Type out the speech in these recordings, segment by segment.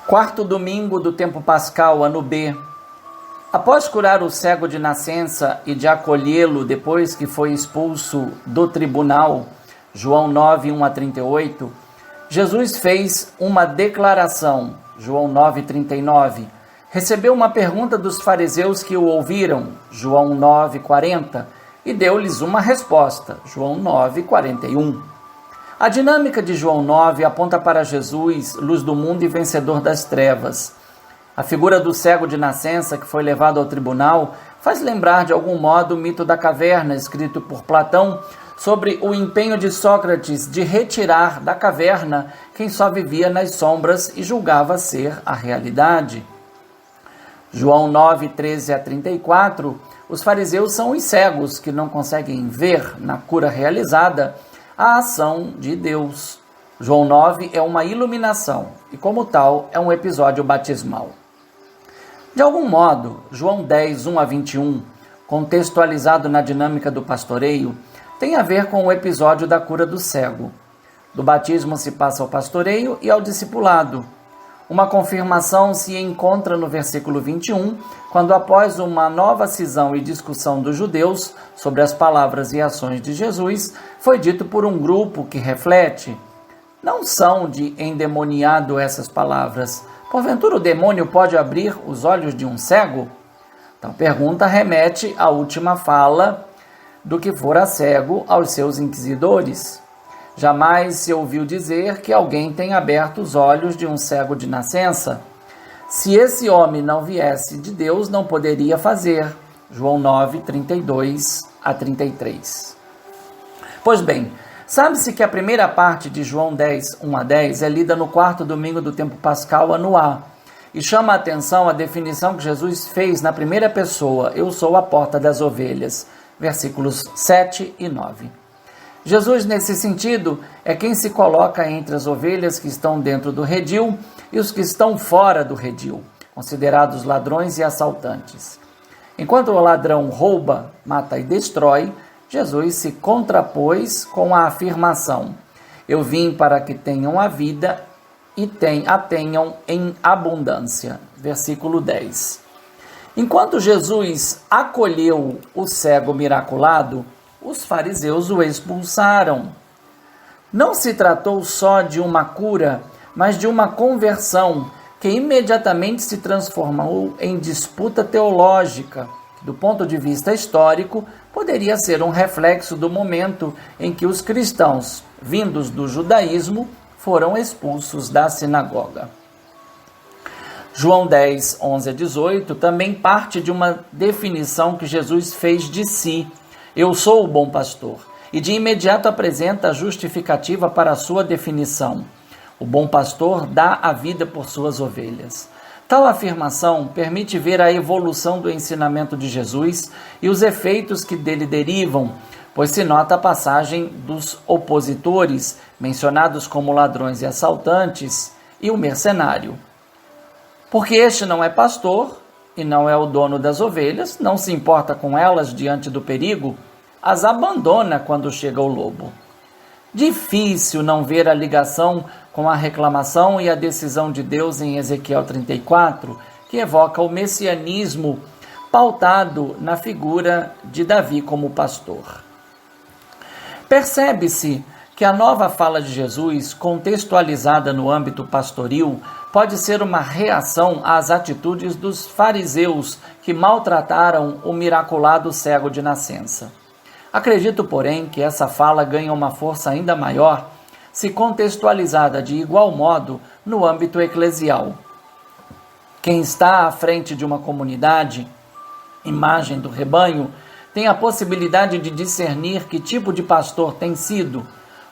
Quarto domingo do tempo pascal, ano B. Após curar o cego de nascença e de acolhê-lo depois que foi expulso do tribunal, João 9, 1-38, Jesus fez uma declaração, João 9, 39. Recebeu uma pergunta dos fariseus que o ouviram, João 9, 40, e deu-lhes uma resposta, João 9, 41. A dinâmica de João 9 aponta para Jesus, luz do mundo e vencedor das trevas. A figura do cego de nascença que foi levado ao tribunal faz lembrar de algum modo o mito da caverna, escrito por Platão, sobre o empenho de Sócrates de retirar da caverna quem só vivia nas sombras e julgava ser a realidade. João 9, 13-34, os fariseus são os cegos que não conseguem ver na cura realizada a ação de Deus. João 9 é uma iluminação e, como tal, é um episódio batismal. De algum modo, João 10, 1-21, contextualizado na dinâmica do pastoreio, tem a ver com o episódio da cura do cego. Do batismo se passa ao pastoreio e ao discipulado. Uma confirmação se encontra no versículo 21, quando após uma nova cisão e discussão dos judeus sobre as palavras e ações de Jesus, foi dito por um grupo que reflete: não são de endemoniado essas palavras. Porventura o demônio pode abrir os olhos de um cego? Então, a pergunta remete à última fala do que fora cego aos seus inquisidores. Jamais se ouviu dizer que alguém tenha aberto os olhos de um cego de nascença. Se esse homem não viesse de Deus, não poderia fazer. João 9, 32-33. Pois bem, sabe-se que a primeira parte de João 10, 1-10 é lida no quarto domingo do tempo pascal, ano A, e chama a atenção a definição que Jesus fez na primeira pessoa: eu sou a porta das ovelhas, versículos 7 e 9. Jesus, nesse sentido, é quem se coloca entre as ovelhas que estão dentro do redil e os que estão fora do redil, considerados ladrões e assaltantes. Enquanto o ladrão rouba, mata e destrói, Jesus se contrapôs com a afirmação: eu vim para que tenham a vida e a tenham em abundância. Versículo 10. Enquanto Jesus acolheu o cego miraculado, os fariseus o expulsaram. Não se tratou só de uma cura, mas de uma conversão que imediatamente se transformou em disputa teológica, que, do ponto de vista histórico, poderia ser um reflexo do momento em que os cristãos, vindos do judaísmo, foram expulsos da sinagoga. João 10, 11-18 também parte de uma definição que Jesus fez de si: eu sou o bom pastor, e de imediato apresenta a justificativa para a sua definição: o bom pastor dá a vida por suas ovelhas. Tal afirmação permite ver a evolução do ensinamento de Jesus e os efeitos que dele derivam, pois se nota a passagem dos opositores, mencionados como ladrões e assaltantes, e o mercenário. Porque este não é pastor e não é o dono das ovelhas, não se importa com elas diante do perigo, as abandona quando chega o lobo. Difícil não ver a ligação com a reclamação e a decisão de Deus em Ezequiel 34, que evoca o messianismo pautado na figura de Davi como pastor. Percebe-se que a nova fala de Jesus, contextualizada no âmbito pastoril, pode ser uma reação às atitudes dos fariseus que maltrataram o miraculado cego de nascença. Acredito, porém, que essa fala ganha uma força ainda maior se contextualizada de igual modo no âmbito eclesial. Quem está à frente de uma comunidade, imagem do rebanho, tem a possibilidade de discernir que tipo de pastor tem sido,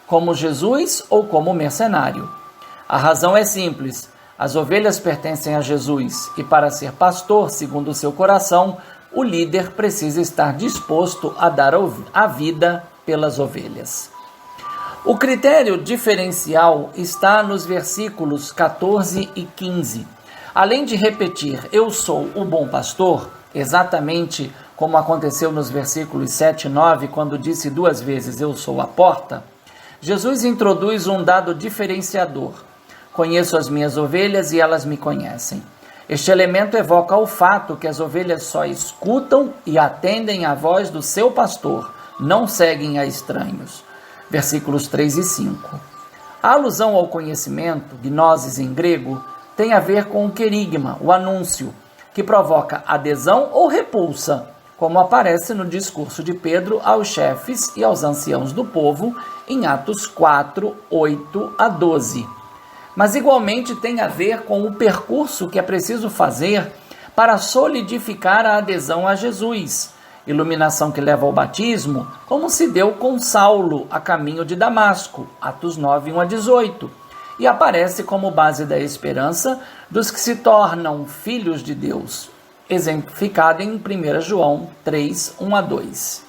como Jesus ou como mercenário. A razão é simples: as ovelhas pertencem a Jesus e, para ser pastor segundo o seu coração, o líder precisa estar disposto a dar a vida pelas ovelhas. O critério diferencial está nos versículos 14 e 15. Além de repetir "eu sou o bom pastor", exatamente como aconteceu nos versículos 7 e 9, quando disse 2 vezes "eu sou a porta", Jesus introduz um dado diferenciador. Conheço as minhas ovelhas e elas me conhecem. Este elemento evoca o fato que as ovelhas só escutam e atendem à voz do seu pastor, não seguem a estranhos. Versículos 3 e 5. A alusão ao conhecimento, gnosis em grego, tem a ver com o querigma, o anúncio, que provoca adesão ou repulsa, como aparece no discurso de Pedro aos chefes e aos anciãos do povo, em Atos 4, 8 a 12. Mas igualmente tem a ver com o percurso que é preciso fazer para solidificar a adesão a Jesus, iluminação que leva ao batismo, como se deu com Saulo a caminho de Damasco, Atos 9, 1 a 18, e aparece como base da esperança dos que se tornam filhos de Deus, exemplificado em 1 João 3, 1 a 2.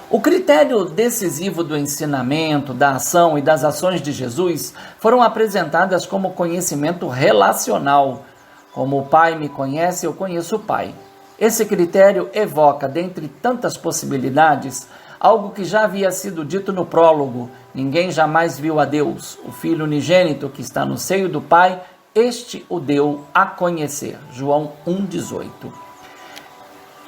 O critério decisivo do ensinamento, da ação e das ações de Jesus foram apresentadas como conhecimento relacional. Como o Pai me conhece, eu conheço o Pai. Esse critério evoca, dentre tantas possibilidades, algo que já havia sido dito no prólogo: ninguém jamais viu a Deus. O Filho unigênito que está no seio do Pai, este o deu a conhecer. João 1,18.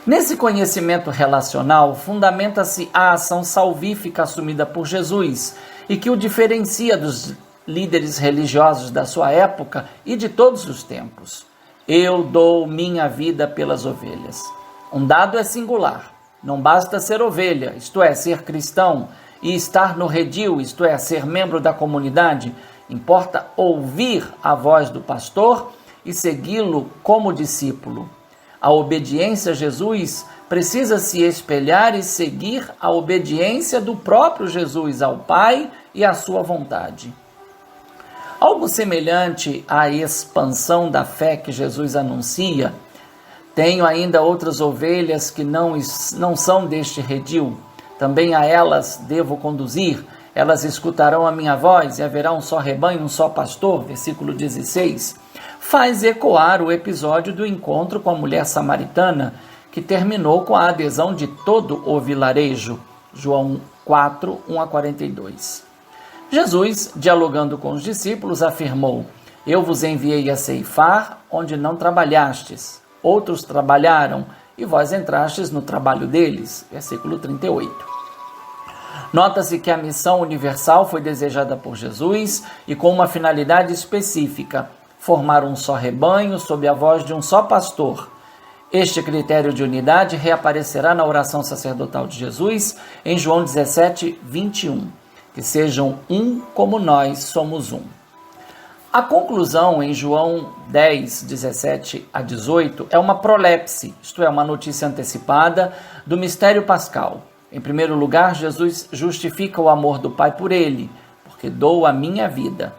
Nesse conhecimento relacional, fundamenta-se a ação salvífica assumida por Jesus e que o diferencia dos líderes religiosos da sua época e de todos os tempos. Eu dou minha vida pelas ovelhas. Um dado é singular. Não basta ser ovelha, isto é, ser cristão, e estar no redil, isto é, ser membro da comunidade. Importa ouvir a voz do pastor e segui-lo como discípulo. A obediência a Jesus precisa se espelhar e seguir a obediência do próprio Jesus ao Pai e à sua vontade. Algo semelhante à expansão da fé que Jesus anuncia: tenho ainda outras ovelhas que não são deste redil, também a elas devo conduzir, elas escutarão a minha voz e haverá um só rebanho, um só pastor, versículo 16, faz ecoar o episódio do encontro com a mulher samaritana, que terminou com a adesão de todo o vilarejo, João 4, 1 a 42. Jesus, dialogando com os discípulos, afirmou: eu vos enviei a ceifar onde não trabalhastes, outros trabalharam e vós entrastes no trabalho deles, versículo 38. Nota-se que a missão universal foi desejada por Jesus e com uma finalidade específica: formar um só rebanho sob a voz de um só pastor. Este critério de unidade reaparecerá na oração sacerdotal de Jesus em João 17, 21. Que sejam um como nós somos um. A conclusão em João 10, 17 a 18 é uma prolepse, isto é, uma notícia antecipada do mistério pascal. Em primeiro lugar, Jesus justifica o amor do Pai por ele, porque dou a minha vida.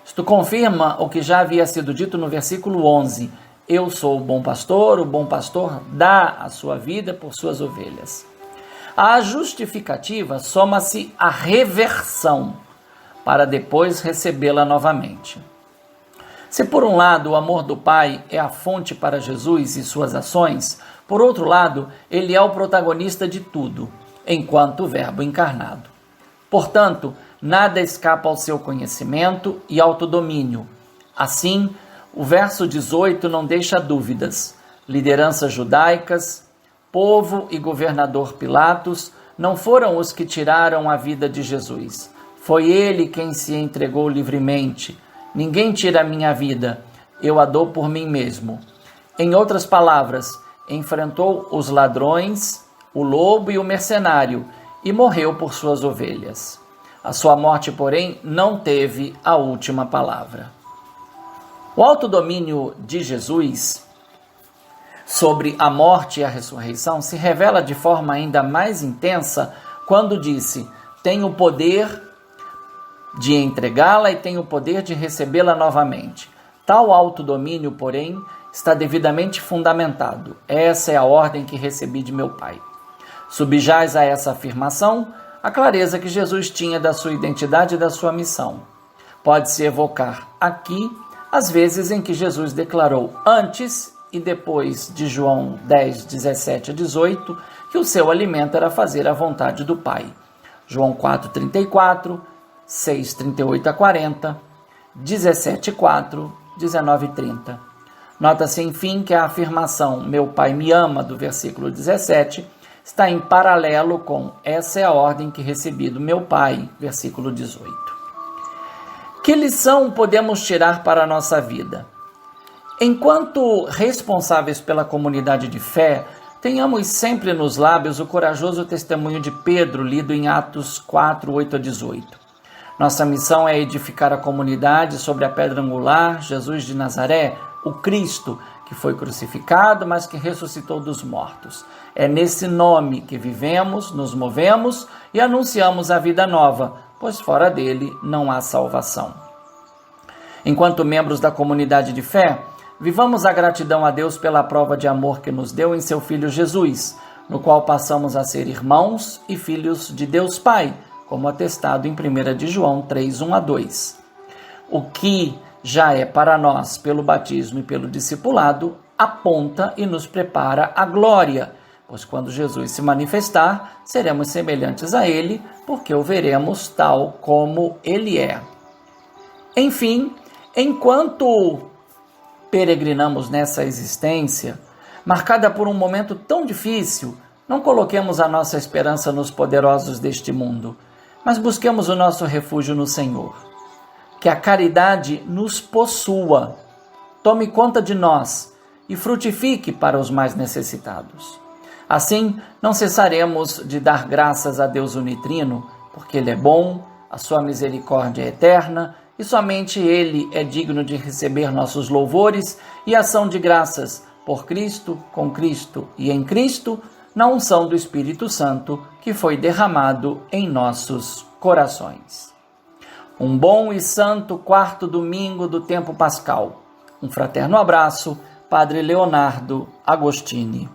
Isto confirma o que já havia sido dito no versículo 11. Eu sou o bom pastor dá a sua vida por suas ovelhas. À justificativa soma-se a reversão, para depois recebê-la novamente. Se por um lado o amor do Pai é a fonte para Jesus e suas ações, por outro lado, ele é o protagonista de tudo, enquanto Verbo encarnado. Portanto, nada escapa ao seu conhecimento e autodomínio. Assim, o verso 18 não deixa dúvidas. Lideranças judaicas, povo e governador Pilatos não foram os que tiraram a vida de Jesus. Foi ele quem se entregou livremente. Ninguém tira a minha vida, eu a dou por mim mesmo. Em outras palavras, enfrentou os ladrões, o lobo e o mercenário e morreu por suas ovelhas. A sua morte, porém, não teve a última palavra. O autodomínio de Jesus sobre a morte e a ressurreição se revela de forma ainda mais intensa quando disse: tenho o poder de entregá-la e tenho o poder de recebê-la novamente. Tal autodomínio, porém, está devidamente fundamentado. Essa é a ordem que recebi de meu Pai. Subjaz a essa afirmação a clareza que Jesus tinha da sua identidade e da sua missão. Pode-se evocar aqui as vezes em que Jesus declarou antes e depois de João 10, 17 a 18, que o seu alimento era fazer a vontade do Pai. João 4, 34, 6, 38 a 40, 17:4, 19:30. Nota-se, enfim, que a afirmação "meu pai me ama", do versículo 17, está em paralelo com "essa é a ordem que recebi do meu pai", versículo 18. Que lição podemos tirar para a nossa vida? Enquanto responsáveis pela comunidade de fé, tenhamos sempre nos lábios o corajoso testemunho de Pedro, lido em Atos 4, 8-18. Nossa missão é edificar a comunidade sobre a pedra angular, Jesus de Nazaré, o Cristo, que foi crucificado, mas que ressuscitou dos mortos. É nesse nome que vivemos, nos movemos e anunciamos a vida nova, pois fora dele não há salvação. Enquanto membros da comunidade de fé, vivamos a gratidão a Deus pela prova de amor que nos deu em seu Filho Jesus, no qual passamos a ser irmãos e filhos de Deus Pai, como atestado em 1 de João 3, 1-2. O que já é para nós pelo batismo e pelo discipulado, aponta e nos prepara a glória, pois quando Jesus se manifestar, seremos semelhantes a ele, porque o veremos tal como ele é. Enfim, enquanto peregrinamos nessa existência, marcada por um momento tão difícil, não coloquemos a nossa esperança nos poderosos deste mundo, mas busquemos o nosso refúgio no Senhor. Que a caridade nos possua, tome conta de nós e frutifique para os mais necessitados. Assim, não cessaremos de dar graças a Deus unitrino, porque Ele é bom, a sua misericórdia é eterna e somente Ele é digno de receber nossos louvores e ação de graças por Cristo, com Cristo e em Cristo, na unção do Espírito Santo que foi derramado em nossos corações. Um bom e santo quarto domingo do tempo pascal. Um fraterno abraço, Padre Leonardo Agostini.